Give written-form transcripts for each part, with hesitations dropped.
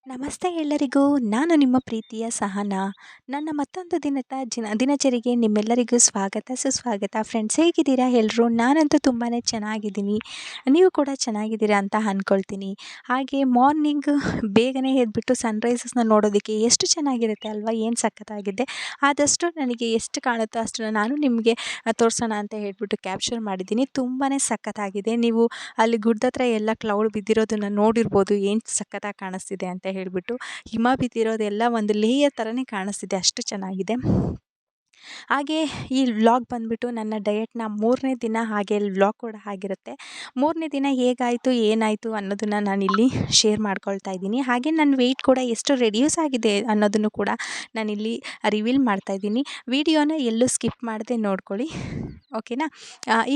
ನಮಸ್ತೆ ಎಲ್ಲರಿಗೂ. ನಾನು ನಿಮ್ಮ ಪ್ರೀತಿಯ ಸಹನಾ. ನನ್ನ ಮತ್ತೊಂದು ದಿನಚರಿಗೆ ನಿಮ್ಮೆಲ್ಲರಿಗೂ ಸ್ವಾಗತ ಸುಸ್ವಾಗತ. ಫ್ರೆಂಡ್ಸ್, ಹೇಗಿದ್ದೀರಾ ಎಲ್ಲರೂ? ನಾನಂತೂ ತುಂಬಾ ಚೆನ್ನಾಗಿದ್ದೀನಿ. ನೀವು ಕೂಡ ಚೆನ್ನಾಗಿದ್ದೀರಾ ಅಂತ ಅಂದ್ಕೊಳ್ತೀನಿ. ಹಾಗೆ ಮಾರ್ನಿಂಗ್ ಬೇಗನೆ ಎದ್ಬಿಟ್ಟು ಸನ್‌ರೈಸಸ್‌ನ ನೋಡೋದಕ್ಕೆ ಎಷ್ಟು ಚೆನ್ನಾಗಿರುತ್ತೆ ಅಲ್ವಾ? ಏನು ಸಖತ್ತಾಗಿದೆ. ಆದಷ್ಟು ನನಗೆ ಎಷ್ಟು ಕಾಣುತ್ತೋ ಅಷ್ಟನ್ನು ನಾನು ನಿಮಗೆ ತೋರಿಸೋಣ ಅಂತ ಹೇಳ್ಬಿಟ್ಟು ಕ್ಯಾಪ್ಚರ್ ಮಾಡಿದ್ದೀನಿ. ತುಂಬಾ ಸಖತ್ತಾಗಿದೆ. ನೀವು ಅಲ್ಲಿ ಗುಡ್ಡತ್ರ ಎಲ್ಲ ಕ್ಲೌಡ್ ಬಿದ್ದಿರೋದನ್ನು ನೋಡಿರ್ಬೋದು. ಏನು ಸಖತ್ತಾಗಿ ಕಾಣಿಸ್ತಿದೆ ಅಂತ ಹೇಳ್ಬಿಟ್ಟು. ಹಿಮ ಬಿದ್ದಿರೋದೆಲ್ಲ ಒಂದು ಲೇಯರ್ ಥರನೇ ಕಾಣಿಸ್ತಿದೆ, ಅಷ್ಟು ಚೆನ್ನಾಗಿದೆ. ಹಾಗೆ ಈ ವ್ಲಾಗ್ ಬಂದುಬಿಟ್ಟು ನನ್ನ ಡಯಟ್‌ನ 3ನೇ ದಿನ, ಹಾಗೆ ವ್ಲಾಗ್ ಕೂಡ ಆಗಿರುತ್ತೆ. 3ನೇ ದಿನ ಹೇಗಾಯಿತು, ಏನಾಯಿತು ಅನ್ನೋದನ್ನು ನಾನಿಲ್ಲಿ ಶೇರ್ ಮಾಡ್ಕೊಳ್ತಾ ಇದ್ದೀನಿ. ಹಾಗೆ ನನ್ನ ವೆಯ್ಟ್ ಕೂಡ ಎಷ್ಟು ರೆಡ್ಯೂಸ್ ಆಗಿದೆ ಅನ್ನೋದನ್ನು ಕೂಡ ನಾನಿಲ್ಲಿ ರಿವೀಲ್ ಮಾಡ್ತಾ ಇದ್ದೀನಿ. ವಿಡಿಯೋನ ಎಲ್ಲೂ ಸ್ಕಿಪ್ ಮಾಡದೆ ನೋಡ್ಕೊಳ್ಳಿ, ಓಕೆನಾ?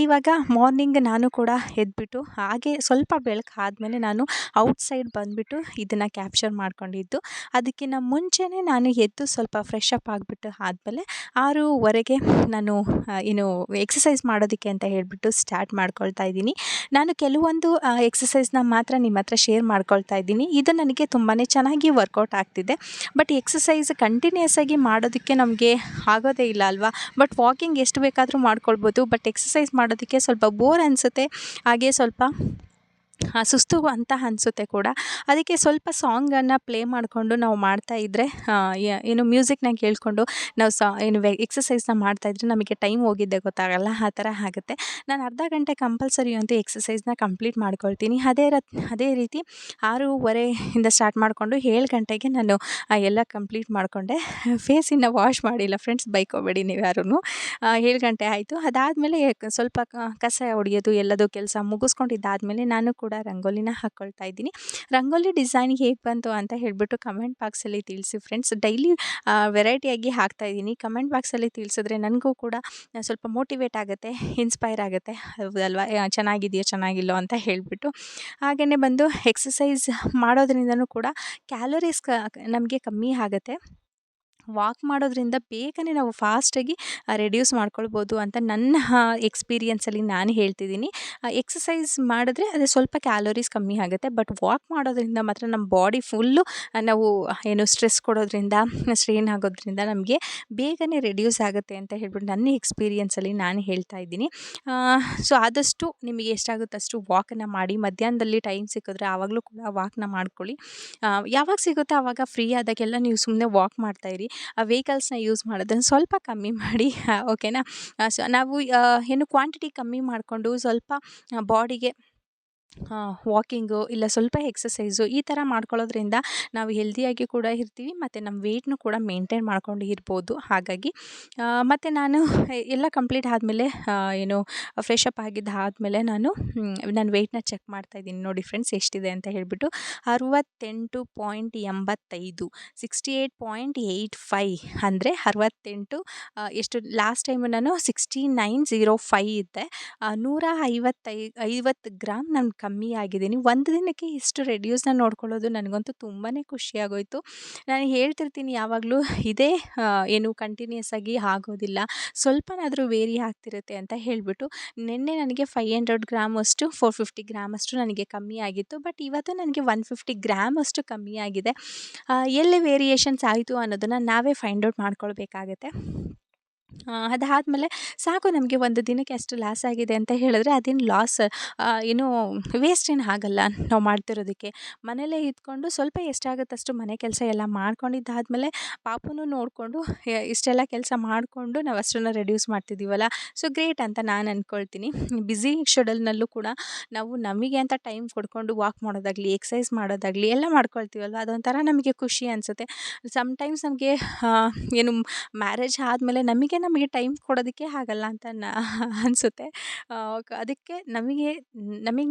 ಇವಾಗ ಮಾರ್ನಿಂಗ್ ನಾನು ಕೂಡ ಎದ್ಬಿಟ್ಟು ಹಾಗೆ ಸ್ವಲ್ಪ ಬೆಳಕು ಆದಮೇಲೆ ನಾನು ಔಟ್ಸೈಡ್ ಬಂದುಬಿಟ್ಟು ಇದನ್ನು ಕ್ಯಾಪ್ಚರ್ ಮಾಡ್ಕೊಂಡಿದ್ದು. ಅದಕ್ಕಿಂತ ಮುಂಚೆನೇ ನಾನು ಎದ್ದು ಸ್ವಲ್ಪ ಫ್ರೆಶ್ ಅಪ್ ಆಗಿಬಿಟ್ಟು ಆದಮೇಲೆ 6:15ಗೆ ನಾನು ಎಕ್ಸಸೈಸ್ ಮಾಡೋದಕ್ಕೆ ಅಂತ ಹೇಳಿಬಿಟ್ಟು ಸ್ಟಾರ್ಟ್ ಮಾಡ್ಕೊಳ್ತಾ ಇದ್ದೀನಿ. ನಾನು ಕೆಲವೊಂದು ಎಕ್ಸಸೈಸ್ನ ಮಾತ್ರ ನಿಮ್ಮ ಹತ್ರ ಶೇರ್ ಮಾಡ್ಕೊಳ್ತಾ ಇದ್ದೀನಿ. ಇದು ನನಗೆ ತುಂಬಾ ಚೆನ್ನಾಗಿ ವರ್ಕೌಟ್ ಆಗ್ತಿದೆ. ಬಟ್ ಎಕ್ಸಸೈಸ್ ಕಂಟಿನ್ಯೂಸ್ ಆಗಿ ಮಾಡೋದಕ್ಕೆ ನಮಗೆ ಆಗೋದೇ ಇಲ್ಲ ಅಲ್ವಾ? ಬಟ್ ವಾಕಿಂಗ್ ಎಷ್ಟು ಬೇಕಾದರೂ ಮಾಡ್ಕೊಳ್ಬೋದು. ಬಟ್ ಎಕ್ಸಸೈಸ್ ಮಾಡೋದಕ್ಕೆ ಸ್ವಲ್ಪ ಬೋರ್ ಅನಿಸುತ್ತೆ, ಹಾಗೆ ಸ್ವಲ್ಪ ಸುಸ್ತು ಅಂತ ಅನಿಸುತ್ತೆ ಕೂಡ. ಅದಕ್ಕೆ ಸ್ವಲ್ಪ ಸಾಂಗನ್ನು ಪ್ಲೇ ಮಾಡಿಕೊಂಡು ನಾವು ಮಾಡ್ತಾಯಿದ್ರೆ, ಮ್ಯೂಸಿಕ್ನ ಕೇಳಿಕೊಂಡು ನಾವು ಎಕ್ಸಸೈಸ್ನ ಮಾಡ್ತಾಯಿದ್ರೆ ನಮಗೆ ಟೈಮ್ ಹೋಗಿದ್ದೇ ಗೊತ್ತಾಗಲ್ಲ, ಆ ಥರ ಆಗುತ್ತೆ. ನಾನು ಅರ್ಧ ಗಂಟೆ ಕಂಪಲ್ಸರಿ ಅಂತೂ ಎಕ್ಸಸೈಸ್ನ ಕಂಪ್ಲೀಟ್ ಮಾಡ್ಕೊಳ್ತೀನಿ. ಅದೇ ರೀತಿ 6:15 ಸ್ಟಾರ್ಟ್ ಮಾಡಿಕೊಂಡು 7 ಗಂಟೆಗೆ ನಾನು ಎಲ್ಲ ಕಂಪ್ಲೀಟ್ ಮಾಡಿಕೊಂಡೆ. ಫೇಸ್ ಇನ್ನೂ ವಾಶ್ ಮಾಡಿಲ್ಲ ಫ್ರೆಂಡ್ಸ್, ಬೈಕೋಬೇಡಿ ನೀವು ಯಾರೂ. 7 ಗಂಟೆ ಆಯಿತು. ಅದಾದಮೇಲೆ ಸ್ವಲ್ಪ ಕಸ ಹೊಡೆಯೋದು ಎಲ್ಲದು ಕೆಲಸ ಮುಗಿಸ್ಕೊಂಡಿದ್ದಾದಮೇಲೆ ನಾನು ಕೂಡ ರಂಗೋಲಿನ ಹಾಕ್ಕೊಳ್ತಾ ಇದ್ದೀನಿ. ರಂಗೋಲಿ ಡಿಸೈನ್ ಹೇಗೆ ಬಂತು ಅಂತ ಹೇಳಿಬಿಟ್ಟು ಕಮೆಂಟ್ ಬಾಕ್ಸಲ್ಲಿ ತಿಳಿಸಿ ಫ್ರೆಂಡ್ಸ್. ಡೈಲಿ ವೆರೈಟಿಯಾಗಿ ಹಾಕ್ತಾಯಿದ್ದೀನಿ. ಕಮೆಂಟ್ ಬಾಕ್ಸಲ್ಲಿ ತಿಳಿಸಿದ್ರೆ ನನಗೂ ಕೂಡ ಸ್ವಲ್ಪ ಮೋಟಿವೇಟ್ ಆಗುತ್ತೆ, ಇನ್ಸ್ಪೈರ್ ಆಗುತ್ತೆ, ಹೌದಲ್ವಾ? ಚೆನ್ನಾಗಿದೆಯೋ ಚೆನ್ನಾಗಿಲ್ಲೋ ಅಂತ ಹೇಳಿಬಿಟ್ಟು. ಹಾಗೆಯೇ ಬಂದು ಎಕ್ಸಸೈಸ್ ಮಾಡೋದ್ರಿಂದನೂ ಕೂಡ ಕ್ಯಾಲೋರೀಸ್ ನಮಗೆ ಕಮ್ಮಿ ಆಗುತ್ತೆ. ವಾಕ್ ಮಾಡೋದ್ರಿಂದ ಬೇಗನೆ ನಾವು ಫಾಸ್ಟಾಗಿ ರೆಡ್ಯೂಸ್ ಮಾಡ್ಕೊಳ್ಬೋದು ಅಂತ ನನ್ನ ಎಕ್ಸ್ಪೀರಿಯನ್ಸಲ್ಲಿ ನಾನು ಹೇಳ್ತಿದ್ದೀನಿ. ಎಕ್ಸಸೈಸ್ ಮಾಡಿದ್ರೆ ಅದು ಸ್ವಲ್ಪ ಕ್ಯಾಲೋರೀಸ್ ಕಮ್ಮಿ ಆಗುತ್ತೆ. ಬಟ್ ವಾಕ್ ಮಾಡೋದ್ರಿಂದ ಮಾತ್ರ ನಮ್ಮ ಬಾಡಿ ಫುಲ್ಲು ನಾವು ಸ್ಟ್ರೆಸ್ ಕೊಡೋದ್ರಿಂದ, ಸ್ಟ್ರೈನ್ ಆಗೋದ್ರಿಂದ ನಮಗೆ ಬೇಗನೆ ರೆಡ್ಯೂಸ್ ಆಗುತ್ತೆ ಅಂತ ಹೇಳ್ಬಿಟ್ಟು ನನ್ನ ಎಕ್ಸ್ಪೀರಿಯನ್ಸಲ್ಲಿ ನಾನು ಹೇಳ್ತಾ ಇದ್ದೀನಿ. ಸೊ ಆದಷ್ಟು ನಿಮಗೆ ಎಷ್ಟಾಗುತ್ತೋ ಅಷ್ಟು ವಾಕನ್ನು ಮಾಡಿ. ಮಧ್ಯಾಹ್ನದಲ್ಲಿ ಟೈಮ್ ಸಿಕ್ಕಿದ್ರೆ ಆವಾಗಲೂ ಕೂಡ ವಾಕ್ನ ಮಾಡ್ಕೊಳ್ಳಿ. ಯಾವಾಗ ಸಿಗುತ್ತೋ ಆವಾಗ ಫ್ರೀ ಆದಾಗೆಲ್ಲ ನೀವು ಸುಮ್ಮನೆ ವಾಕ್ ಮಾಡ್ತಾಯಿರಿ. ವೆಹಿಕಲ್ಸ್ನ ಯೂಸ್ ಮಾಡೋದನ್ನು ಸ್ವಲ್ಪ ಕಮ್ಮಿ ಮಾಡಿ, ಓಕೆನಾ? ಸೊ ನಾವು ಕ್ವಾಂಟಿಟಿ ಕಮ್ಮಿ ಮಾಡಿಕೊಂಡು ಸ್ವಲ್ಪ ಬಾಡಿಗೆ ವಾಕಿಂಗು ಇಲ್ಲ ಸ್ವಲ್ಪ ಎಕ್ಸಸೈಸು ಈ ಥರ ಮಾಡ್ಕೊಳ್ಳೋದ್ರಿಂದ ನಾವು ಹೆಲ್ದಿಯಾಗಿ ಕೂಡ ಇರ್ತೀವಿ, ಮತ್ತು ನಮ್ಮ ವೆಯ್ಟ್ನು ಕೂಡ ಮೇಂಟೈನ್ ಮಾಡ್ಕೊಂಡು ಇರ್ಬೋದು. ಹಾಗಾಗಿ ಮತ್ತು ನಾನು ಎಲ್ಲ ಕಂಪ್ಲೀಟ್ ಆದಮೇಲೆ ಫ್ರೆಶ್ ಅಪ್ ಆಗಿದ್ದಾದಮೇಲೆ ನಾನು ನನ್ನ ವೆಯ್ಟ್ನ ಚೆಕ್ ಮಾಡ್ತಾಯಿದ್ದೀನಿ. ನೋಡಿ ಫ್ರೆಂಡ್ಸ್, ಎಷ್ಟಿದೆ ಅಂತ ಹೇಳಿಬಿಟ್ಟು 68.85, 68.85 ಅಂದರೆ 68. ಎಷ್ಟು ಲಾಸ್ಟ್ ಟೈಮು ನಾನು 69.05 ಇದ್ದೆ. 150 ಗ್ರಾಮ್ ನಾನು ಕಮ್ಮಿ ಆಗಿದ್ದೀನಿ. ಒಂದು ದಿನಕ್ಕೆ ಇಷ್ಟು ರೆಡ್ಯೂಸ್ನ ನೋಡ್ಕೊಳ್ಳೋದು ನನಗಂತೂ ತುಂಬಾ ಖುಷಿಯಾಗೋಯಿತು. ನಾನು ಹೇಳ್ತಿರ್ತೀನಿ ಯಾವಾಗಲೂ, ಇದೇ ಕಂಟಿನ್ಯೂಸ್ ಆಗಿ ಆಗೋದಿಲ್ಲ, ಸ್ವಲ್ಪನಾದರೂ ವೇರಿ ಆಗ್ತಿರುತ್ತೆ ಅಂತ ಹೇಳಿಬಿಟ್ಟು. ನಿನ್ನೆ ನನಗೆ 500 ಗ್ರಾಮ್ ಅಷ್ಟು, 450 ಗ್ರಾಮ್ ಅಷ್ಟು ನನಗೆ ಕಮ್ಮಿ ಆಗಿತ್ತು. ಬಟ್ ಇವತ್ತು ನನಗೆ 150 ಗ್ರಾಮ್ ಅಷ್ಟು ಕಮ್ಮಿ ಆಗಿದೆ. ಎಲ್ಲಿ ವೇರಿಯೇಷನ್ಸ್ ಆಯಿತು ಅನ್ನೋದನ್ನು ನಾವೇ ಫೈಂಡ್ ಔಟ್ ಮಾಡ್ಕೊಳ್ಬೇಕಾಗತ್ತೆ. ಅದಾದಮೇಲೆ ಸಾಕು, ನಮಗೆ ಒಂದು ದಿನಕ್ಕೆ ಅಷ್ಟು ಲಾಸ್ ಆಗಿದೆ ಅಂತ ಹೇಳಿದ್ರೆ ಅದೇನು ಲಾಸ್, ವೇಸ್ಟ್ ಏನು ಆಗಲ್ಲ ನಾವು ಮಾಡ್ತಿರೋದಕ್ಕೆ. ಮನೇಲೇ ಇದ್ಕೊಂಡು ಸ್ವಲ್ಪ ಎಷ್ಟಾಗುತ್ತೆ ಅಷ್ಟು ಮನೆ ಕೆಲಸ ಎಲ್ಲ ಮಾಡ್ಕೊಂಡಿದ್ದಾದಮೇಲೆ ಪಾಪುನೂ ನೋಡಿಕೊಂಡು ಇಷ್ಟೆಲ್ಲ ಕೆಲಸ ಮಾಡಿಕೊಂಡು ನಾವು ಅಷ್ಟನ್ನು ರೆಡ್ಯೂಸ್ ಮಾಡ್ತಿದ್ದೀವಲ್ಲ, ಸೊ ಗ್ರೇಟ್ ಅಂತ ನಾನು ಅಂದ್ಕೊಳ್ತೀನಿ. ಬ್ಯುಸಿ ಶೆಡ್ಯೂಲ್ನಲ್ಲೂ ಕೂಡ ನಾವು ನಮಗೆ ಅಂತ ಟೈಮ್ ಕೊಡ್ಕೊಂಡು ವಾಕ್ ಮಾಡೋದಾಗಲಿ, ಎಕ್ಸಸೈಸ್ ಮಾಡೋದಾಗಲಿ ಎಲ್ಲ ಮಾಡ್ಕೊಳ್ತೀವಲ್ವ, ಅದೊಂಥರ ನಮಗೆ ಖುಷಿ ಅನಿಸುತ್ತೆ. ಸಮ್ಟೈಮ್ಸ್ ನಮಗೆ ಮ್ಯಾರೇಜ್ ಆದಮೇಲೆ ನಮಗೆ ಟೈಮ್ ಕೊಡೋದಕ್ಕೆ ಆಗಲ್ಲ ಅಂತ ಅನಿಸುತ್ತೆ. ಅದಕ್ಕೆ ನಮಗೆ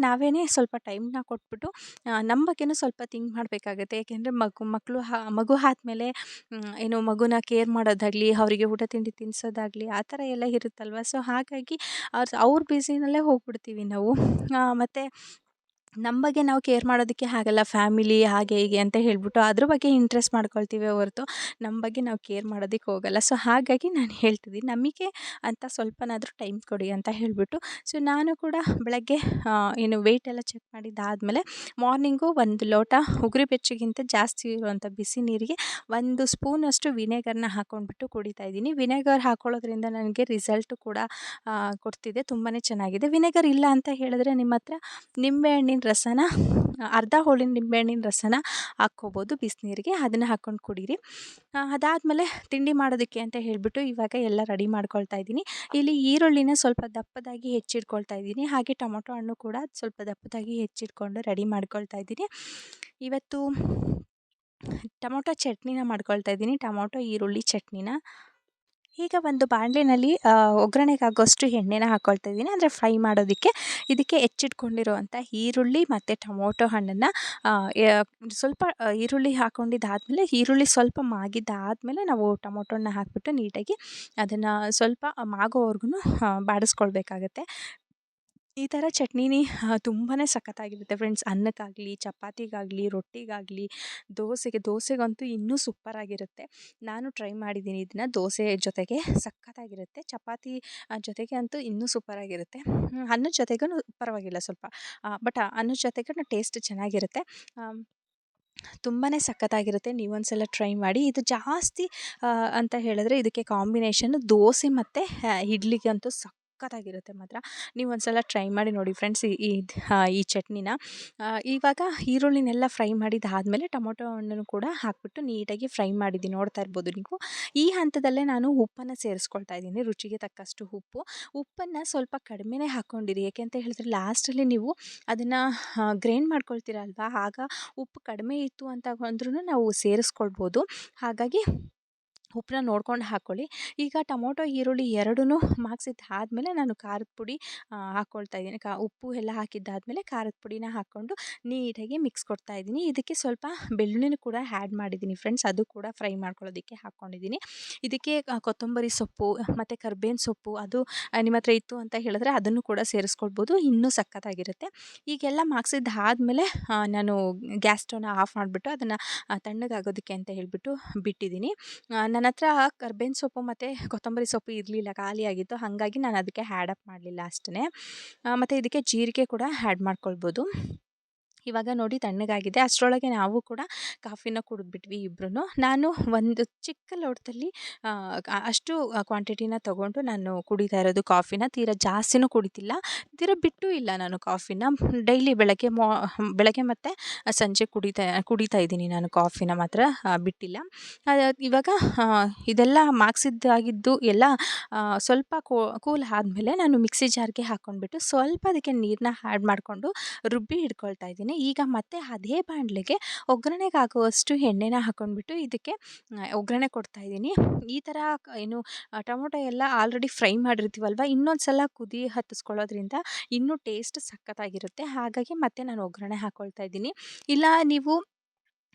ನಾವೇ ಸ್ವಲ್ಪ ಟೈಮ್ನ ಕೊಟ್ಬಿಟ್ಟು ನಮ್ಮ ಬಗ್ಗೆನೂ ಸ್ವಲ್ಪ ಥಿಂಕ್ ಮಾಡಬೇಕಾಗತ್ತೆ. ಏಕೆಂದರೆ ಮಗು ಆದಮೇಲೆ ಮಗುನ ಕೇರ್ ಮಾಡೋದಾಗಲಿ, ಅವರಿಗೆ ಊಟ ತಿಂಡಿ ತಿನ್ನಿಸೋದಾಗಲಿ ಆ ಥರ ಎಲ್ಲ ಇರುತ್ತಲ್ವ. ಸೊ ಹಾಗಾಗಿ ಅವ್ರ ಬ್ಯುಸಿನಲ್ಲೇ ಹೋಗ್ಬಿಡ್ತೀವಿ ನಾವು. ಮತ್ತು ನಮ್ಮ ಬಗ್ಗೆ ನಾವು ಕೇರ್ ಮಾಡೋದಕ್ಕೆ ಆಗಲ್ಲ. ಫ್ಯಾಮಿಲಿ ಹಾಗೆ ಹೀಗೆ ಅಂತ ಹೇಳ್ಬಿಟ್ಟು ಅದ್ರ ಬಗ್ಗೆ ಇಂಟ್ರೆಸ್ಟ್ ಮಾಡ್ಕೊಳ್ತೀವಿ ಹೊರತು ನಮ್ಮ ಬಗ್ಗೆ ನಾವು ಕೇರ್ ಮಾಡೋದಕ್ಕೆ ಹೋಗಲ್ಲ. ಸೊ ಹಾಗಾಗಿ ನಾನು ಹೇಳ್ತಿದ್ದೀನಿ, ನಮಗೆ ಅಂತ ಸ್ವಲ್ಪನಾದರೂ ಟೈಮ್ ಕೊಡಿ ಅಂತ ಹೇಳಿಬಿಟ್ಟು. ಸೊ ನಾನು ಕೂಡ ಬೆಳಗ್ಗೆ ಏನು ವೆಯ್ಟ್ ಎಲ್ಲ ಚೆಕ್ ಮಾಡಿದ್ದಾದಮೇಲೆ ಮಾರ್ನಿಂಗು 1 ಲೋಟ ಉಗುರು ಬೆಚ್ಚಗಿಂತ ಜಾಸ್ತಿ ಇರುವಂಥ ಬಿಸಿ ನೀರಿಗೆ 1 ಸ್ಪೂನಷ್ಟು ವಿನೆಗರ್ನ ಹಾಕ್ಕೊಂಡ್ಬಿಟ್ಟು ಕುಡಿತಾ ಇದ್ದೀನಿ. ವಿನೆಗರ್ ಹಾಕ್ಕೊಳ್ಳೋದ್ರಿಂದ ನನಗೆ ರಿಸಲ್ಟು ಕೂಡ ಕೊಡ್ತಿದೆ, ತುಂಬಾ ಚೆನ್ನಾಗಿದೆ. ವಿನೆಗರ್ ಇಲ್ಲ ಅಂತ ಹೇಳಿದ್ರೆ ನಿಮ್ಮ ಹತ್ರ ನಿಂಬೆಹಣ್ಣಿನ ರಸನ ಅರ್ಧ ಹೋಳಿನ ನಿಂಬೆಹಣ್ಣಿನ ರಸನ ಹಾಕ್ಕೋಬೋದು ಬಿಸಿನೀರಿಗೆ, ಅದನ್ನು ಹಾಕ್ಕೊಂಡು ಕುಡೀರಿ. ಅದಾದಮೇಲೆ ತಿಂಡಿ ಮಾಡೋದಕ್ಕೆ ಅಂತ ಹೇಳಿಬಿಟ್ಟು ಇವಾಗ ಎಲ್ಲ ರೆಡಿ ಮಾಡ್ಕೊಳ್ತಾ ಇದ್ದೀನಿ. ಇಲ್ಲಿ ಈರುಳ್ಳಿನ ಸ್ವಲ್ಪ ದಪ್ಪದಾಗಿ ಹೆಚ್ಚಿಟ್ಕೊಳ್ತಾ ಇದ್ದೀನಿ, ಹಾಗೆ ಟೊಮೊಟೊ ಹಣ್ಣು ಕೂಡ ಸ್ವಲ್ಪ ದಪ್ಪದಾಗಿ ಹೆಚ್ಚಿಟ್ಕೊಂಡು ರೆಡಿ ಮಾಡ್ಕೊಳ್ತಾ ಇದ್ದೀನಿ. ಇವತ್ತು ಟೊಮೊಟೊ ಚಟ್ನಿನ ಮಾಡ್ಕೊಳ್ತಾ ಇದ್ದೀನಿ, ಟೊಮೊಟೊ ಈರುಳ್ಳಿ ಚಟ್ನಿನ. ಈಗ ಒಂದು ಬಾಣಲೆನಲ್ಲಿ ಒಗ್ಗರಣೆಗೆ ಆಗೋಷ್ಟು ಎಣ್ಣೆನ ಹಾಕ್ಕೊಳ್ತಾ ಇದ್ದೀನಿ, ಅಂದರೆ ಫ್ರೈ ಮಾಡೋದಕ್ಕೆ. ಇದಕ್ಕೆ ಹೆಚ್ಚಿಟ್ಕೊಂಡಿರುವಂಥ ಈರುಳ್ಳಿ ಮತ್ತು ಟೊಮೊಟೊ ಹಣ್ಣನ್ನು ಸ್ವಲ್ಪ ಈರುಳ್ಳಿ ಹಾಕ್ಕೊಂಡಿದ್ದಾದಮೇಲೆ ಈರುಳ್ಳಿ ಸ್ವಲ್ಪ ಮಾಗಿದ್ದಾದಮೇಲೆ ನಾವು ಟೊಮೊಟೊ ಹಣ್ಣನ್ನ ಹಾಕಿಬಿಟ್ಟು ನೀಟಾಗಿ ಅದನ್ನು ಸ್ವಲ್ಪ ಮಾಗೋವರ್ಗು ಬಾಡಿಸ್ಕೊಳ್ಬೇಕಾಗತ್ತೆ. ಈ ಥರ ಚಟ್ನಿನಿ ತುಂಬಾ ಸಖತ್ತಾಗಿರುತ್ತೆ ಫ್ರೆಂಡ್ಸ್. ಅನ್ನಕ್ಕಾಗಲಿ, ಚಪಾತಿಗಾಗಲಿ, ರೊಟ್ಟಿಗಾಗಲಿ, ದೋಸೆಗಂತೂ ಇನ್ನೂ ಸೂಪರಾಗಿರುತ್ತೆ. ನಾನು ಟ್ರೈ ಮಾಡಿದ್ದೀನಿ ಇದನ್ನ ದೋಸೆ ಜೊತೆಗೆ, ಸಖತ್ತಾಗಿರುತ್ತೆ. ಚಪಾತಿ ಜೊತೆಗೆ ಅಂತೂ ಇನ್ನೂ ಸೂಪರಾಗಿರುತ್ತೆ. ಅನ್ನದ ಜೊತೆಗೂ ಪರವಾಗಿಲ್ಲ ಸ್ವಲ್ಪ, ಬಟ್ ಅನ್ನದ ಜೊತೆಗೂ ಟೇಸ್ಟ್ ಚೆನ್ನಾಗಿರುತ್ತೆ. ತುಂಬಾ ಸಖತ್ತಾಗಿರುತ್ತೆ. ನೀವೊಂದು ಸಲ ಟ್ರೈ ಮಾಡಿ. ಇದು ಜಾಸ್ತಿ ಅಂತ ಹೇಳಿದ್ರೆ ಇದಕ್ಕೆ ಕಾಂಬಿನೇಷನ್ ದೋಸೆ ಮತ್ತು ಇಡ್ಲಿಗಂತೂ ಸಖತ್ತಾಗಿರುತ್ತೆ ಮಾತ್ರ. ನೀವು ಒಂದು ಸಲ ಟ್ರೈ ಮಾಡಿ ನೋಡಿ ಫ್ರೆಂಡ್ಸ್ ಈ ಚಟ್ನಿನ. ಇವಾಗ ಈರುಳ್ಳಿನೆಲ್ಲ ಫ್ರೈ ಮಾಡಿದ್ದಾದಮೇಲೆ ಟೊಮೊಟೊ ಹಣ್ಣನ್ನು ಕೂಡ ಹಾಕಿಬಿಟ್ಟು ನೀಟಾಗಿ ಫ್ರೈ ಮಾಡಿದ್ದೀನಿ, ನೋಡ್ತಾ ಇರ್ಬೋದು ನೀವು. ಈ ಹಂತದಲ್ಲೇ ನಾನು ಉಪ್ಪನ್ನು ಸೇರಿಸ್ಕೊಳ್ತಾ ಇದ್ದೀನಿ, ರುಚಿಗೆ ತಕ್ಕಷ್ಟು ಉಪ್ಪು. ಉಪ್ಪನ್ನು ಸ್ವಲ್ಪ ಕಡಿಮೆನೇ ಹಾಕ್ಕೊಂಡಿರಿ, ಏಕೆ ಅಂತ ಹೇಳಿದ್ರೆ ಲಾಸ್ಟಲ್ಲಿ ನೀವು ಅದನ್ನು ಗ್ರೈಂಡ್ ಮಾಡ್ಕೊಳ್ತೀರಲ್ವ, ಆಗ ಉಪ್ಪು ಕಡಿಮೆ ಇತ್ತು ಅಂತ ಅಂದ್ರೂ ನಾವು ಸೇರಿಸ್ಕೊಳ್ಬೋದು. ಹಾಗಾಗಿ ಉಪ್ಪನ್ನ ನೋಡ್ಕೊಂಡು ಹಾಕ್ಕೊಳ್ಳಿ. ಈಗ ಟೊಮೊಟೊ ಈರುಳ್ಳಿ ಎರಡೂ ಮಾಗ್ಸಿದ್ದಾದಮೇಲೆ ನಾನು ಖಾರದ ಪುಡಿ ಹಾಕ್ಕೊಳ್ತಾ ಇದ್ದೀನಿ. ಉಪ್ಪು ಎಲ್ಲ ಹಾಕಿದ್ದಾದಮೇಲೆ ಖಾರದ ಪುಡಿನ ಹಾಕ್ಕೊಂಡು ನೀಟಾಗಿ ಮಿಕ್ಸ್ ಕೊಡ್ತಾ ಇದ್ದೀನಿ. ಇದಕ್ಕೆ ಸ್ವಲ್ಪ ಬೆಳ್ಳುಳ್ಳಿನೂ ಕೂಡ ಆ್ಯಡ್ ಮಾಡಿದ್ದೀನಿ ಫ್ರೆಂಡ್ಸ್, ಅದು ಕೂಡ ಫ್ರೈ ಮಾಡ್ಕೊಳ್ಳೋದಕ್ಕೆ ಹಾಕ್ಕೊಂಡಿದ್ದೀನಿ. ಇದಕ್ಕೆ ಕೊತ್ತಂಬರಿ ಸೊಪ್ಪು ಮತ್ತು ಕರ್ಬೇವಿನ ಸೊಪ್ಪು ಅದು ನಿಮ್ಮ ಹತ್ರ ಇತ್ತು ಅಂತ ಹೇಳಿದ್ರೆ ಅದನ್ನು ಕೂಡ ಸೇರಿಸ್ಕೊಳ್ಬೋದು, ಇನ್ನೂ ಸಖತ್ತಾಗಿರುತ್ತೆ. ಈಗೆಲ್ಲ ಮಾಗ್ಸಿದ್ದಾದಮೇಲೆ ನಾನು ಗ್ಯಾಸ್ ಸ್ಟವ್ನ ಆಫ್ ಮಾಡಿಬಿಟ್ಟು ಅದನ್ನು ತಣ್ಣಗಾಗೋದಕ್ಕೆ ಅಂತ ಹೇಳಿಬಿಟ್ಟು ಬಿಟ್ಟಿದ್ದೀನಿ. ನನ್ನ ಹತ್ರ ಕರ್ಬೇವಿನ ಸೊಪ್ಪು ಮತ್ತು ಕೊತ್ತಂಬರಿ ಸೊಪ್ಪು ಇರಲಿಲ್ಲ, ಖಾಲಿಯಾಗಿತ್ತು. ಹಾಗಾಗಿ ನಾನು ಅದಕ್ಕೆ ಆ್ಯಡ್ ಅಪ್ ಮಾಡಲಿಲ್ಲ ಅಷ್ಟೇ. ಮತ್ತು ಇದಕ್ಕೆ ಜೀರಿಗೆ ಕೂಡ ಆ್ಯಡ್ ಮಾಡ್ಕೊಳ್ಬೋದು. ಇವಾಗ ನೋಡಿ ತಣ್ಣಗಾಗಿದೆ. ಅಷ್ಟರೊಳಗೆ ನಾವು ಕೂಡ ಕಾಫಿನ ಕುಡಿದ್ಬಿಟ್ವಿ ಇಬ್ರೂ. ನಾನು ಒಂದು ಚಿಕ್ಕ ಲೋಟದಲ್ಲಿ ಅಷ್ಟು ಕ್ವಾಂಟಿಟಿನ ತೊಗೊಂಡು ನಾನು ಕುಡಿತಾ ಇರೋದು ಕಾಫಿನ. ತೀರಾ ಜಾಸ್ತಿನೂ ಕುಡಿತಿಲ್ಲ, ತೀರಾ ಬಿಟ್ಟೂ ಇಲ್ಲ ನಾನು ಕಾಫಿನ. ಡೈಲಿ ಬೆಳಗ್ಗೆ ಮತ್ತು ಸಂಜೆ ಕುಡಿತಾ ಇದ್ದೀನಿ ನಾನು ಕಾಫಿನ ಮಾತ್ರ, ಬಿಟ್ಟಿಲ್ಲ. ಇವಾಗ ಇದೆಲ್ಲ ಮಾಗ್ಸಿದ್ದಾಗಿದ್ದು ಎಲ್ಲ ಸ್ವಲ್ಪ ಕೂಲ್ ಆದಮೇಲೆ ನಾನು ಮಿಕ್ಸಿ ಜಾರ್ಗೆ ಹಾಕ್ಕೊಂಡ್ಬಿಟ್ಟು ಸ್ವಲ್ಪ ಅದಕ್ಕೆ ನೀರನ್ನ ಆ್ಯಡ್ ಮಾಡಿಕೊಂಡು ರುಬ್ಬಿ ಇಟ್ಕೊಳ್ತಾ ಇದ್ದೀನಿ. ಈಗ ಮತ್ತೆ ಅದೇ ಬಾಣಲೆಗೆ ಒಗ್ಗರಣೆಗೆ ಆಗುವಷ್ಟು ಎಣ್ಣೆನ ಹಾಕ್ಕೊಂಡ್ಬಿಟ್ಟು ಇದಕ್ಕೆ ಒಗ್ಗರಣೆ ಕೊಡ್ತಾ ಇದ್ದೀನಿ. ಈ ಥರ ಏನು ಟೊಮೊಟೊ ಎಲ್ಲ ಆಲ್ರೆಡಿ ಫ್ರೈ ಮಾಡಿರ್ತೀವಲ್ವ, ಇನ್ನೊಂದು ಸಲ ಕುದಿ ಹತ್ತಿಸ್ಕೊಳ್ಳೋದ್ರಿಂದ ಇನ್ನೂ ಟೇಸ್ಟ್ ಸಖತ್ತಾಗಿರುತ್ತೆ. ಹಾಗಾಗಿ ಮತ್ತೆ ನಾನು ಒಗ್ಗರಣೆ ಹಾಕ್ಕೊಳ್ತಾ ಇದ್ದೀನಿ. ಇಲ್ಲ ನೀವು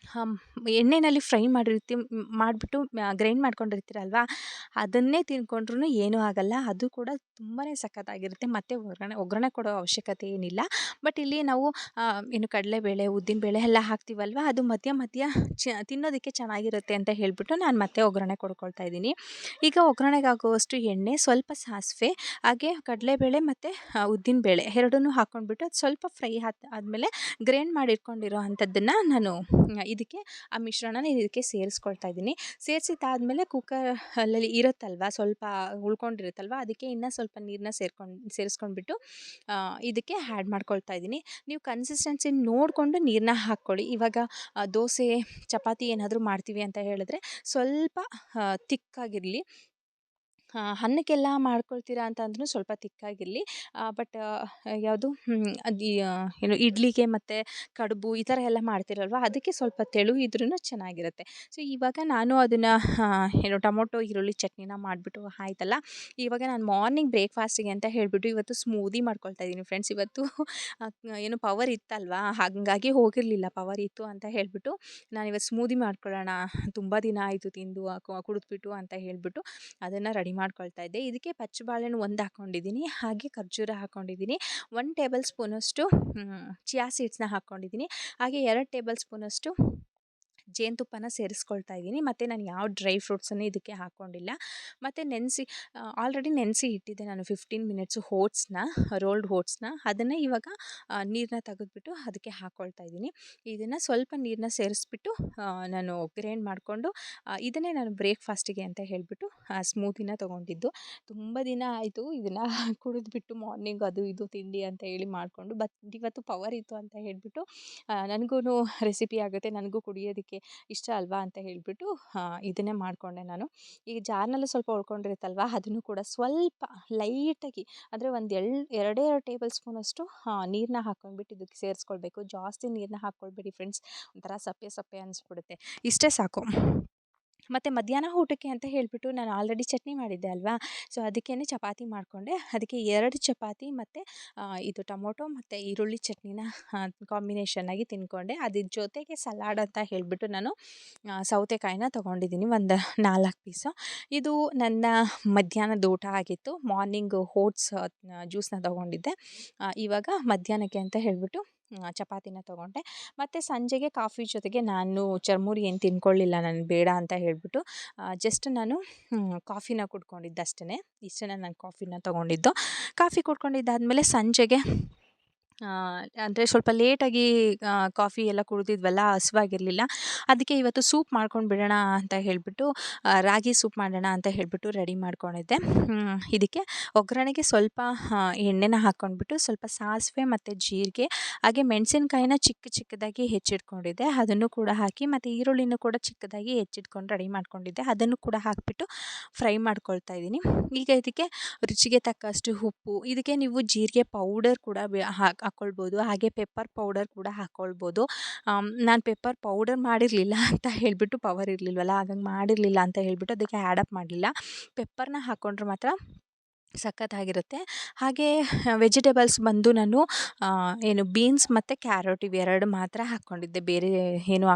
ಎಣ್ಣೆಯಲ್ಲಿ ಫ್ರೈ ಮಾಡಿಬಿಟ್ಟು ಗ್ರೈಂಡ್ ಮಾಡ್ಕೊಂಡಿರ್ತೀರಲ್ವ, ಅದನ್ನೇ ತಿಂದ್ಕೊಂಡ್ರೂ ಏನೂ ಆಗಲ್ಲ. ಅದು ಕೂಡ ತುಂಬಾ ಸಖತ್ತಾಗಿರುತ್ತೆ. ಮತ್ತು ಒಗ್ಗರಣೆ ಕೊಡೋ ಅವಶ್ಯಕತೆ ಏನಿಲ್ಲ. ಬಟ್ ಇಲ್ಲಿ ನಾವು ಏನು ಕಡಲೆಬೇಳೆ, ಉದ್ದಿನಬೇಳೆ ಎಲ್ಲ ಹಾಕ್ತೀವಲ್ವ, ಅದು ಮಧ್ಯ ತಿನ್ನೋದಕ್ಕೆ ಚೆನ್ನಾಗಿರುತ್ತೆ ಅಂತ ಹೇಳಿಬಿಟ್ಟು ನಾನು ಮತ್ತೆ ಒಗ್ಗರಣೆ ಕೊಡ್ಕೊಳ್ತಾ ಇದ್ದೀನಿ. ಈಗ ಒಗ್ಗರಣೆಗಾಗುವಷ್ಟು ಎಣ್ಣೆ, ಸ್ವಲ್ಪ ಸಾಸಿವೆ, ಹಾಗೆ ಕಡಲೆಬೇಳೆ ಮತ್ತು ಉದ್ದಿನಬೇಳೆ ಎರಡನ್ನೂ ಹಾಕ್ಕೊಂಡ್ಬಿಟ್ಟು ಅದು ಸ್ವಲ್ಪ ಫ್ರೈ ಆದಮೇಲೆ ಗ್ರೈಂಡ್ ಮಾಡಿಟ್ಕೊಂಡಿರೋ ಅಂಥದ್ದನ್ನು ನಾನು ಇದಕ್ಕೆ ಆ ಮಿಶ್ರಣನ ಇದಕ್ಕೆ ಸೇರಿಸ್ಕೊಳ್ತಾ ಇದ್ದೀನಿ. ಸೇರಿಸಿದ್ದಾದಮೇಲೆ ಕುಕ್ಕರಲ್ಲಿ ಇರುತ್ತಲ್ವ, ಸ್ವಲ್ಪ ಉಳ್ಕೊಂಡಿರುತ್ತಲ್ವ, ಅದಕ್ಕೆ ಇನ್ನೂ ಸ್ವಲ್ಪ ನೀರನ್ನ ಸೇರಿಸ್ಕೊಂಡ್ಬಿಟ್ಟು ಇದಕ್ಕೆ ಆ್ಯಡ್ ಮಾಡ್ಕೊಳ್ತಾ ಇದ್ದೀನಿ. ನೀವು ಕನ್ಸಿಸ್ಟೆನ್ಸಿ ನೋಡಿಕೊಂಡು ನೀರನ್ನ ಹಾಕ್ಕೊಳ್ಳಿ. ಇವಾಗ ದೋಸೆ, ಚಪಾತಿ ಏನಾದರೂ ಮಾಡ್ತೀವಿ ಅಂತ ಹೇಳಿದ್ರೆ ಸ್ವಲ್ಪ ತಿಕ್ಕಾಗಿರಲಿ. ಅನ್ನಕ್ಕೆಲ್ಲ ಮಾಡ್ಕೊಳ್ತೀರಾ ಅಂತಂದ್ರೂ ಸ್ವಲ್ಪ ತಿಕ್ಕಾಗಿರಲಿ. ಬಟ್ ಯಾವುದು ಅದು ಏನು ಇಡ್ಲಿಗೆ ಮತ್ತು ಕಡುಬು ಈ ಥರ ಎಲ್ಲ ಮಾಡ್ತೀರಲ್ವ, ಅದಕ್ಕೆ ಸ್ವಲ್ಪ ತೆಳು ಇದ್ರೂ ಚೆನ್ನಾಗಿರುತ್ತೆ. ಸೊ ಇವಾಗ ನಾನು ಅದನ್ನು ಏನು ಟೊಮೊಟೊ ಈರುಳ್ಳಿ ಚಟ್ನಿನ ಮಾಡಿಬಿಟ್ಟು ಆಯ್ತಲ್ಲ, ಇವಾಗ ನಾನು ಮಾರ್ನಿಂಗ್ ಬ್ರೇಕ್ಫಾಸ್ಟಿಗೆ ಅಂತ ಹೇಳಿಬಿಟ್ಟು ಇವತ್ತು ಸ್ಮೂದಿ ಮಾಡ್ಕೊಳ್ತಾ ಇದ್ದೀನಿ ಫ್ರೆಂಡ್ಸ್. ಇವತ್ತು ಏನು ಪವರ್ ಇತ್ತಲ್ವ, ಹಾಗಾಗಿ ಹೋಗಿರಲಿಲ್ಲ. ಪವರ್ ಇತ್ತು ಅಂತ ಹೇಳಿಬಿಟ್ಟು ನಾನಿವತ್ತು ಸ್ಮೂದಿ ಮಾಡ್ಕೊಳ್ಳೋಣ, ತುಂಬ ದಿನ ಆಯಿತು ತಿಂದು ಕುಡಿದ್ಬಿಟ್ಟು ಅಂತ ಹೇಳಿಬಿಟ್ಟು ಅದನ್ನು ರೆಡಿ ಮಾಡ್ಕೊಳ್ತಾ ಇದ್ದೆ. ಇದಕ್ಕೆ ಪಚ್ಚ ಬಾಳೆಹಣ್ಣು 1 ಹಾಕ್ಕೊಂಡಿದ್ದೀನಿ, ಹಾಗೆ ಖರ್ಜೂರ ಹಾಕ್ಕೊಂಡಿದ್ದೀನಿ, 1 ಟೇಬಲ್ ಸ್ಪೂನಷ್ಟು ಚಿಯಾ ಸೀಡ್ಸ್‌ನ ಹಾಕ್ಕೊಂಡಿದ್ದೀನಿ, ಹಾಗೆ 2 ಟೇಬಲ್ ಸ್ಪೂನಷ್ಟು ಜೇನುತುಪ್ಪನ ಸೇರಿಸ್ಕೊಳ್ತಾ ಇದ್ದೀನಿ. ಮತ್ತು ನಾನು ಯಾವ ಡ್ರೈ ಫ್ರೂಟ್ಸನ್ನು ಇದಕ್ಕೆ ಹಾಕ್ಕೊಂಡಿಲ್ಲ. ಮತ್ತು ಆಲ್ರೆಡಿ ನೆನೆಸಿ ಇಟ್ಟಿದ್ದೆ ನಾನು 15 ಮಿನಿಟ್ಸು ರೋಲ್ಡ್ ಓಟ್ಸ್‌ನ. ಅದನ್ನು ಇವಾಗ ನೀರನ್ನ ತೆಗೆದ್ಬಿಟ್ಟು ಅದಕ್ಕೆ ಹಾಕ್ಕೊಳ್ತಾ ಇದ್ದೀನಿ. ಇದನ್ನು ಸ್ವಲ್ಪ ನೀರನ್ನ ಸೇರಿಸ್ಬಿಟ್ಟು ನಾನು ಗ್ರೈಂಡ್ ಮಾಡಿಕೊಂಡು ಇದನ್ನೇ ನಾನು ಬ್ರೇಕ್‌ಫಾಸ್ಟಿಗೆ ಅಂತ ಹೇಳಿಬಿಟ್ಟು ಸ್ಮೂತಿನ ತೊಗೊಂಡಿದ್ದು. ತುಂಬ ದಿನ ಆಯಿತು ಇದನ್ನು ಕುಡಿದ್ಬಿಟ್ಟು ಮಾರ್ನಿಂಗ್ ಅದು ಇದು ತಿಂಡಿ ಅಂತ ಹೇಳಿ ಮಾಡಿಕೊಂಡು. ಬಟ್ ಇವತ್ತು ಪವರ್ ಇತ್ತು ಅಂತ ಹೇಳಿಬಿಟ್ಟು ನನಗೂ ರೆಸಿಪಿ ಆಗುತ್ತೆ, ನನಗೂ ಕುಡಿಯೋದಕ್ಕೆ ಇಷ್ಟ ಅಲ್ವಾ ಅಂತ ಹೇಳಿಬಿಟ್ಟು ಇದನ್ನೇ ಮಾಡಿಕೊಂಡೆ ನಾನು. ಈಗ ಜಾರ್ನಲ್ಲೂ ಸ್ವಲ್ಪ ಉಳ್ಕೊಂಡಿರುತ್ತಲ್ವ, ಅದನ್ನು ಕೂಡ ಸ್ವಲ್ಪ ಲೈಟಾಗಿ ಅಂದರೆ ಒಂದು 2 ಟೇಬಲ್ ಸ್ಪೂನಷ್ಟು ನೀರನ್ನ ಹಾಕ್ಕೊಂಡ್ಬಿಟ್ಟು ಇದಕ್ಕೆ ಸೇರಿಸ್ಕೊಳ್ಬೇಕು. ಜಾಸ್ತಿ ನೀರನ್ನ ಹಾಕ್ಕೊಳ್ಬೇಡಿ ಫ್ರೆಂಡ್ಸ್, ಒಂಥರ ಸಪ್ಪೆ ಸಪ್ಪೆ ಅನಿಸ್ಬಿಡುತ್ತೆ. ಇಷ್ಟೇ ಸಾಕು. ಮತ್ತು ಮಧ್ಯಾಹ್ನ ಊಟಕ್ಕೆ ಅಂತ ಹೇಳಿಬಿಟ್ಟು ನಾನು ಆಲ್ರೆಡಿ ಚಟ್ನಿ ಮಾಡಿದ್ದೆ ಅಲ್ವಾ, ಸೊ ಅದಕ್ಕೇ ಚಪಾತಿ ಮಾಡಿಕೊಂಡೆ. ಅದಕ್ಕೆ 2 ಚಪಾತಿ ಮತ್ತು ಇದು ಟೊಮೊಟೊ ಮತ್ತು ಈರುಳ್ಳಿ ಚಟ್ನಿನ ಕಾಂಬಿನೇಷನ್ನಾಗಿ ತಿಂದ್ಕೊಂಡೆ. ಅದ್ರ ಜೊತೆಗೆ ಸಲಾಡ್ ಅಂತ ಹೇಳಿಬಿಟ್ಟು ನಾನು ಸೌತೆಕಾಯಿನ ತೊಗೊಂಡಿದ್ದೀನಿ, ಒಂದು 4 ಪೀಸು. ಇದು ನನ್ನ ಮಧ್ಯಾಹ್ನದ ಊಟ ಆಗಿತ್ತು. ಮಾರ್ನಿಂಗು ಓಟ್ಸ್ ಜ್ಯೂಸನ್ನ ತೊಗೊಂಡಿದ್ದೆ. ಇವಾಗ ಮಧ್ಯಾಹ್ನಕ್ಕೆ ಅಂತ ಹೇಳಿಬಿಟ್ಟು ಚಪಾತಿನ ತೊಗೊಂಡೆ. ಮತ್ತು ಸಂಜೆಗೆ ಕಾಫಿ ಜೊತೆಗೆ ನಾನು ಚುರ್ಮುರಿ ಏನು ತಿನ್ಕೊಳ್ಳಿಲ್ಲ, ನಾನು ಬೇಡ ಅಂತ ಹೇಳಿಬಿಟ್ಟು ಜಸ್ಟ್ ನಾನು ಕಾಫಿನ ಕುಡ್ಕೊಂಡಿದ್ದು ಅಷ್ಟೇ. ಇಷ್ಟೇ ನಾನು ಕಾಫಿನ ತೊಗೊಂಡಿದ್ದು. ಕಾಫಿ ಕುಡ್ಕೊಂಡಿದ್ದಾದಮೇಲೆ ಸಂಜೆಗೆ ಅಂದರೆ ಸ್ವಲ್ಪ ಲೇಟಾಗಿ ಕಾಫಿ ಎಲ್ಲ ಕುಡಿದಿದ್ವಲ್ಲ, ಹಸಿವಾಗಿರಲಿಲ್ಲ. ಅದಕ್ಕೆ ಇವತ್ತು ಸೂಪ್ ಮಾಡ್ಕೊಂಡು ಬಿಡೋಣ ಅಂತ ಹೇಳಿಬಿಟ್ಟು ರಾಗಿ ಸೂಪ್ ಮಾಡೋಣ ಅಂತ ಹೇಳಿಬಿಟ್ಟು ರೆಡಿ ಮಾಡ್ಕೊಂಡಿದ್ದೆ. ಇದಕ್ಕೆ ಒಗ್ಗರಣೆಗೆ ಸ್ವಲ್ಪ ಎಣ್ಣೆನ ಹಾಕ್ಕೊಂಡ್ಬಿಟ್ಟು ಸ್ವಲ್ಪ ಸಾಸಿವೆ ಮತ್ತು ಜೀರಿಗೆ ಹಾಗೆ ಮೆಣಸಿನ್ಕಾಯಿನ ಚಿಕ್ಕದಾಗಿ ಹೆಚ್ಚಿಟ್ಕೊಂಡಿದ್ದೆ, ಅದನ್ನು ಕೂಡ ಹಾಕಿ, ಮತ್ತು ಈರುಳ್ಳಿನೂ ಕೂಡ ಚಿಕ್ಕದಾಗಿ ಹೆಚ್ಚಿಟ್ಕೊಂಡು ರೆಡಿ ಮಾಡ್ಕೊಂಡಿದ್ದೆ, ಅದನ್ನು ಕೂಡ ಹಾಕಿಬಿಟ್ಟು ಫ್ರೈ ಮಾಡ್ಕೊಳ್ತಾ ಇದ್ದೀನಿ. ಈಗ ಇದಕ್ಕೆ ರುಚಿಗೆ ತಕ್ಕಷ್ಟು ಉಪ್ಪು, ಇದಕ್ಕೆ ನೀವು ಜೀರಿಗೆ ಪೌಡರ್ ಕೂಡ ಹಾಕ್ಕೊಳ್ಬೋದು, ಹಾಗೆ ಪೆಪ್ಪರ್ ಪೌಡರ್ ಕೂಡ ಹಾಕ್ಕೊಳ್ಬೋದು. ನಾನು ಪೆಪ್ಪರ್ ಪೌಡರ್ ಮಾಡಿರಲಿಲ್ಲ ಅಂತ ಹೇಳಿಬಿಟ್ಟು, ಪವರ್ ಇರಲಿಲ್ವಲ್ಲ ಹಾಗಾಗಿ ಮಾಡಿರಲಿಲ್ಲ ಅಂತ ಹೇಳಿಬಿಟ್ಟು ಅದಕ್ಕೆ ಆ್ಯಡಪ್ ಮಾಡಲಿಲ್ಲ. ಪೆಪ್ಪರ್ನ ಹಾಕ್ಕೊಂಡ್ರೆ ಮಾತ್ರ ಸಖತ್ತಾಗಿರುತ್ತೆ. ಹಾಗೆ ವೆಜಿಟೇಬಲ್ಸ್ ಬಂದು ನಾನು ಬೀನ್ಸ್ ಮತ್ತು ಕ್ಯಾರೆಟ್ ಇವೆರಡು ಮಾತ್ರ ಹಾಕ್ಕೊಂಡಿದ್ದೆ, ಬೇರೆ ಏನು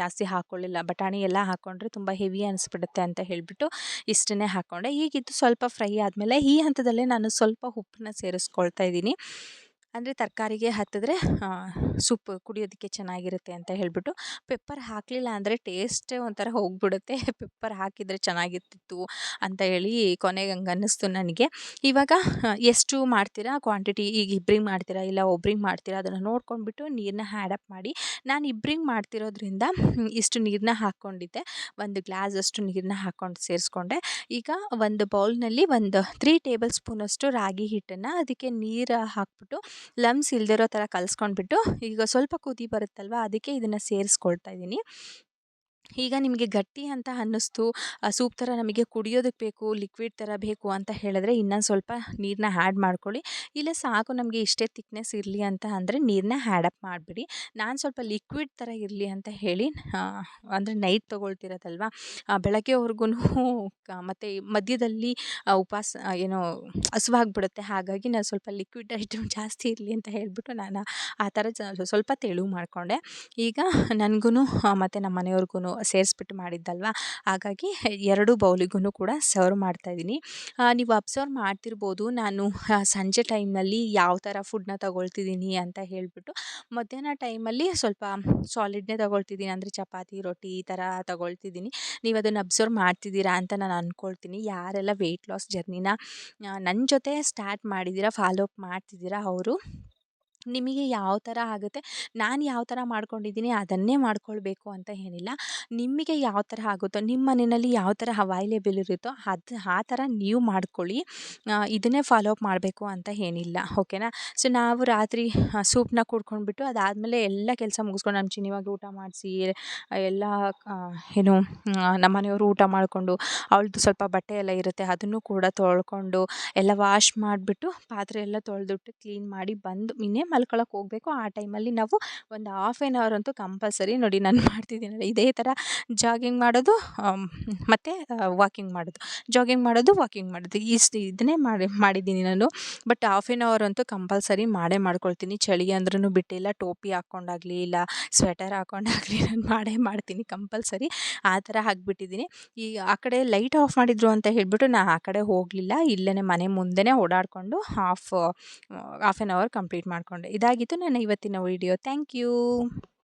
ಜಾಸ್ತಿ ಹಾಕ್ಕೊಳ್ಳಿಲ್ಲ. ಬಟಾಣಿ ಎಲ್ಲ ಹಾಕ್ಕೊಂಡ್ರೆ ತುಂಬ ಹೆವಿ ಅನಿಸ್ಬಿಡುತ್ತೆ ಅಂತ ಹೇಳಿಬಿಟ್ಟು ಇಷ್ಟನ್ನೇ ಹಾಕ್ಕೊಂಡೆ. ಈಗ ಇದು ಸ್ವಲ್ಪ ಫ್ರೈ ಆದಮೇಲೆ ಈ ಹಂತದಲ್ಲೇ ನಾನು ಸ್ವಲ್ಪ ಉಪ್ಪನ್ನ ಸೇರಿಸ್ಕೊಳ್ತಾ ಇದ್ದೀನಿ. ಅಂದರೆ ತರಕಾರಿಗೆ ಹತ್ತಿದ್ರೆ ಸೂಪ್ ಕುಡಿಯೋದಕ್ಕೆ ಚೆನ್ನಾಗಿರುತ್ತೆ ಅಂತ ಹೇಳಿಬಿಟ್ಟು. ಪೆಪ್ಪರ್ ಹಾಕಲಿಲ್ಲ ಅಂದರೆ ಟೇಸ್ಟೇ ಒಂಥರ ಹೋಗಿಬಿಡುತ್ತೆ. ಪೆಪ್ಪರ್ ಹಾಕಿದರೆ ಚೆನ್ನಾಗಿರ್ತಿತ್ತು ಅಂತ ಹೇಳಿ ಕೊನೆಗೆ ಹಂಗೆ ಅನ್ನಿಸ್ತು ನನಗೆ. ಇವಾಗ ಎಷ್ಟು ಮಾಡ್ತೀರಾ ಕ್ವಾಂಟಿಟಿ, ಈಗ ಇಬ್ಬರಿಗೆ ಮಾಡ್ತೀರಾ ಇಲ್ಲ ಒಬ್ರಿಗೆ ಮಾಡ್ತೀರಾ ಅದನ್ನು ನೋಡ್ಕೊಂಡ್ಬಿಟ್ಟು ನೀರನ್ನ ಆ್ಯಡಪ್ ಮಾಡಿ. ನಾನು ಇಬ್ಬರಿಗೆ ಮಾಡ್ತಿರೋದ್ರಿಂದ ಇಷ್ಟು ನೀರನ್ನ ಹಾಕ್ಕೊಂಡಿದ್ದೆ, 1 ಗ್ಲಾಸಷ್ಟು ನೀರನ್ನ ಹಾಕ್ಕೊಂಡು ಸೇರಿಸ್ಕೊಂಡೆ. ಈಗ ಒಂದು ಬೌಲ್ನಲ್ಲಿ ಒಂದು 3 ಟೇಬಲ್ ಸ್ಪೂನಷ್ಟು ರಾಗಿ ಹಿಟ್ಟನ್ನು ಅದಕ್ಕೆ ನೀರು ಹಾಕ್ಬಿಟ್ಟು ಲಮ್ಸ್ ಇಲ್ದಿರೋ ಥರ ಕಲಿಸ್ಕೊಂಡ್ಬಿಟ್ಟು, ಈಗ ಸ್ವಲ್ಪ ಕುದಿ ಬರುತ್ತಲ್ವ ಅದಕ್ಕೆ ಇದನ್ನು ಸೇರಿಸ್ಕೊಳ್ತಾ ಇದ್ದೀನಿ. ಈಗ ನಿಮಗೆ ಗಟ್ಟಿ ಅಂತ ಅನ್ನಿಸ್ತು, ಸೂಪ್ ಥರ ನಮಗೆ ಕುಡಿಯೋದಕ್ಕೆ ಬೇಕು, ಲಿಕ್ವಿಡ್ ಥರ ಬೇಕು ಅಂತ ಹೇಳಿದ್ರೆ ಇನ್ನೊಂದು ಸ್ವಲ್ಪ ನೀರನ್ನ ಆ್ಯಡ್ ಮಾಡ್ಕೊಳ್ಳಿ. ಇಲ್ಲ ಸಾಕು ನಮಗೆ ಇಷ್ಟೇ ಥಿಕ್ನೆಸ್ ಇರಲಿ ಅಂತ ಅಂದರೆ ನೀರನ್ನ ಆ್ಯಡಪ್ ಮಾಡಿಬಿಡಿ. ನಾನು ಸ್ವಲ್ಪ ಲಿಕ್ವಿಡ್ ಥರ ಇರಲಿ ಅಂತ ಹೇಳಿ ಅಂದರೆ ನೈಟ್ ತೊಗೊಳ್ತಿರೋದಲ್ವ, ಬೆಳಗ್ಗೆವರೆಗೂ ಮತ್ತು ಮಧ್ಯದಲ್ಲಿ ಉಪವಾಸ ಹಸುವಾಗ್ಬಿಡುತ್ತೆ, ಹಾಗಾಗಿ ನಾನು ಸ್ವಲ್ಪ ಲಿಕ್ವಿಡ್ ಐಟಮ್ ಜಾಸ್ತಿ ಇರಲಿ ಅಂತ ಹೇಳಿಬಿಟ್ಟು ನಾನು ಆ ಥರ ಸ್ವಲ್ಪ ತೆಳು ಮಾಡಿಕೊಂಡೆ. ಈಗ ನನಗೂ ಮತ್ತು ನಮ್ಮ ಮನೆಯವ್ರಿಗೂ ಸೇರಿಸ್ಬಿಟ್ಟು ಮಾಡಿದ್ದಲ್ವ, ಹಾಗಾಗಿ 2 ಬೌಲಿಗೂ ಕೂಡ ಸರ್ವ್ ಮಾಡ್ತಾಯಿದ್ದೀನಿ. ನೀವು ಅಬ್ಸರ್ವ್ ಮಾಡ್ತಿರ್ಬೋದು ನಾನು ಸಂಜೆ ಟೈಮ್ನಲ್ಲಿ ಯಾವ ಥರ ಫುಡ್ನ ತೊಗೊಳ್ತಿದ್ದೀನಿ ಅಂತ ಹೇಳಿಬಿಟ್ಟು. ಮಧ್ಯಾಹ್ನ ಟೈಮಲ್ಲಿ ಸ್ವಲ್ಪ ಸಾಲಿಡ್ನೇ ತೊಗೊಳ್ತಿದ್ದೀನಿ, ಅಂದರೆ ಚಪಾತಿ ರೊಟ್ಟಿ ಈ ಥರ ತೊಗೊಳ್ತಿದ್ದೀನಿ. ನೀವು ಅದನ್ನು ಅಬ್ಸರ್ವ್ ಮಾಡ್ತಿದ್ದೀರಾ ಅಂತ ನಾನು ಅಂದ್ಕೊಳ್ತೀನಿ. ಯಾರೆಲ್ಲ ವೆಯ್ಟ್ ಲಾಸ್ ಜರ್ನಿನ ನನ್ನ ಜೊತೆ ಸ್ಟಾರ್ಟ್ ಮಾಡಿದ್ದೀರಾ, ಫಾಲೋ ಅಪ್ ಮಾಡ್ತಿದ್ದೀರಾ, ಅವರು ನಿಮಗೆ ಯಾವ ಥರ ಆಗುತ್ತೆ, ನಾನು ಯಾವ ಥರ ಮಾಡ್ಕೊಂಡಿದ್ದೀನಿ ಅದನ್ನೇ ಮಾಡ್ಕೊಳ್ಬೇಕು ಅಂತ ಏನಿಲ್ಲ. ನಿಮಗೆ ಯಾವ ಥರ ಆಗುತ್ತೋ, ನಿಮ್ಮ ಮನೆಯಲ್ಲಿ ಯಾವ ಥರ ಅವೈಲೇಬಲ್ ಇರುತ್ತೋ ಆ ಥರ ನೀವು ಮಾಡ್ಕೊಳ್ಳಿ. ಇದನ್ನೇ ಫಾಲೋ ಅಪ್ ಮಾಡಬೇಕು ಅಂತ ಏನಿಲ್ಲ, ಓಕೆನಾ. ಸೊ ನಾವು ರಾತ್ರಿ ಸೂಪ್ನ ಕುಡ್ಕೊಂಡ್ಬಿಟ್ಟು ಅದಾದಮೇಲೆ ಎಲ್ಲ ಕೆಲಸ ಮುಗಿಸ್ಕೊಂಡು ನಮ್ಮ ಚಿನ್ನಿವಾಗ ಊಟ ಮಾಡಿಸಿ ಎಲ್ಲ ನಮ್ಮ ಮನೆಯವರು ಊಟ ಮಾಡಿಕೊಂಡು ಅವಳದು ಸ್ವಲ್ಪ ಬಟ್ಟೆ ಎಲ್ಲ ಇರುತ್ತೆ ಅದನ್ನು ಕೂಡ ತೊಳ್ಕೊಂಡು ಎಲ್ಲ ವಾಶ್ ಮಾಡಿಬಿಟ್ಟು ಪಾತ್ರೆ ಎಲ್ಲ ತೊಳೆದ್ಬಿಟ್ಟು ಕ್ಲೀನ್ ಮಾಡಿ ಬಂದು ಇನ್ನೇ ಮಲ್ಕೊಳಕ್ಕೆ ಹೋಗಬೇಕು ಆ ಟೈಮಲ್ಲಿ ನಾವು ಒಂದು ಹಾಫ್ ಆನ್ ಅವರ್ ಅಂತೂ ಕಂಪಲ್ಸರಿ ನೋಡಿ ನಾನು ಮಾಡ್ತಿದ್ದೀನಲ್ಲ ಇದೇ ಥರ ಜಾಗಿಂಗ್ ಮಾಡೋದು ಮತ್ತು ವಾಕಿಂಗ್ ಮಾಡೋದು ಇದನ್ನೇ ಮಾಡಿದ್ದೀನಿ ನಾನು. ಬಟ್ ಹಾಫ್ ಆನ್ ಅವರ್ ಅಂತೂ ಕಂಪಲ್ಸರಿ ಮಾಡೇ ಮಾಡ್ಕೊಳ್ತೀನಿ. ಚಳಿ ಅಂದ್ರೂ ಬಿಟ್ಟಿಲ್ಲ, ಟೋಪಿ ಹಾಕ್ಕೊಂಡಾಗಲಿ ಇಲ್ಲ ಸ್ವೆಟರ್ ಹಾಕ್ಕೊಂಡಾಗಲಿ ನಾನು ಮಾಡೇ ಮಾಡ್ತೀನಿ ಕಂಪಲ್ಸರಿ. ಆ ಥರ ಆಗಿಬಿಟ್ಟಿದ್ದೀನಿ. ಈ ಆ ಕಡೆ ಲೈಟ್ ಆಫ್ ಮಾಡಿದ್ರು ಅಂತ ಹೇಳಿಬಿಟ್ಟು ನಾನು ಆ ಕಡೆ ಹೋಗಲಿಲ್ಲ. ಇಲ್ಲೇ ಮನೆ ಮುಂದೆನೇ ಓಡಾಡಿಕೊಂಡು ಹಾಫ್ ಆನ್ ಅವರ್ ಕಂಪ್ಲೀಟ್ ಮಾಡಿಕೊಂಡೆ. ಇದಾಗಿತ್ತು ನನ್ನ ಇವತ್ತಿನ ವಿಡಿಯೋ. Thank you.